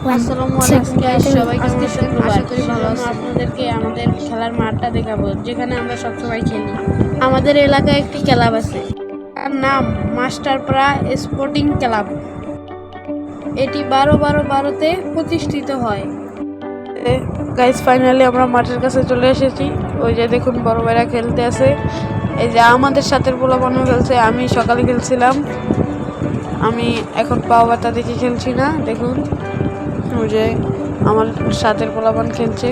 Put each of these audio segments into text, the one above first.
আসসালামু আলাইকুম গাইস, সবাই কেমন আছেন? আশা করি ভালো আছেন। আপনাদেরকে আমাদের খেলার মাঠটা দেখাবো, যেখানে আমরা সবসময় খেলি। আমাদের এলাকায় একটি ক্লাব আছে, তার নাম মাস্টারপাড়া স্পোর্টিং ক্লাব। এটি 12-12-12-তে প্রতিষ্ঠিত হয়। গাইস, ফাইনালি আমরা মাঠের কাছে চলে এসেছি। ওই যে দেখুন, বড় ভাইরা খেলতে আছে। এই যে আমাদের সাথে পোলাপানও খেলছে। আমি সকালে খেলছিলাম, আমি এখন পাও ব্যথা দেখে খেলছি না। দেখুন, ওই যে আমার সাথের পোলাপান খেলছে,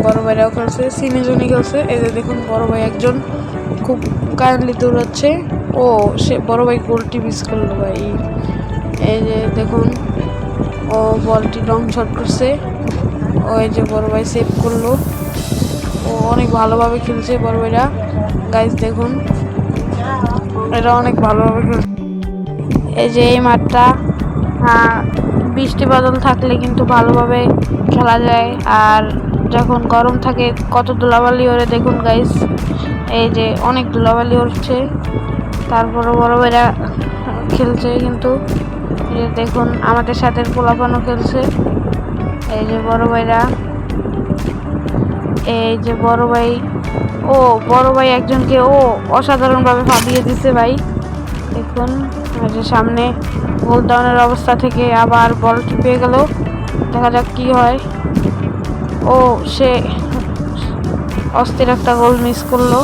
বড় ভাইরাও খেলছে, সিনিজনই খেলছে। এই যে দেখুন, বড় ভাই একজন খুব কাইন্ডলি দৌড়াচ্ছে। ও সে বড় ভাই গোলটি মিস করলো ভাই। এই যে দেখুন, ও বলটি লং শট করছে। ওই যে বড় ভাই সেভ করলো। ও অনেক ভালোভাবে খেলছে বড় ভাইরা। গাইস দেখুন, এরা অনেক ভালোভাবে খেলছে। এই যে এই মাঠটা বৃষ্টি বাদল থাকলে কিন্তু ভালোভাবে খেলা যায়, আর যখন গরম থাকে কত ধুলাবালি ওরে দেখুন গাইস। এই যে অনেক ধুলাবালি উঠছে, তারপরে বড় ভাইরা খেলছে। কিন্তু এই যে দেখুন, আমাদের সাথে পোলাপানও খেলছে। এই যে বড় ভাইরা, এই যে বড় ভাই, ও বড় ভাই একজনকে অসাধারণভাবে ভাবিয়ে দিছে ভাই। দেখুন, যে সামনে গোল ডাউনের অবস্থা থেকে আবার বলটি পেয়ে গেল। দেখা যাক কি হয়। সে অস্থির একটা গোল মিস করলো।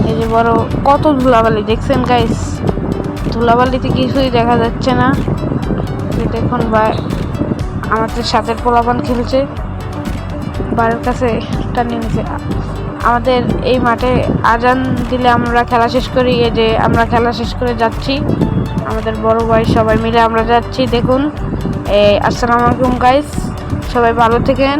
এই যে বড়, কত ধুলাবালি দেখছেন গাইস, ধুলাবালিতে কিছুই দেখা যাচ্ছে না। দেখুন ভাই, আমাদের সাথে পোলাপান খেলছে, বাড়ির কাছে টানিয়ে নিছে। আমাদের এই মাঠে আজান দিলে আমরা খেলা শেষ করি। এই যে আমরা খেলা শেষ করে যাচ্ছি, আমাদের বড় ভাই সবাই মিলে আমরা যাচ্ছি। দেখুন, আসসালামু আলাইকুম গাইস, সবাই ভালো থাকেন।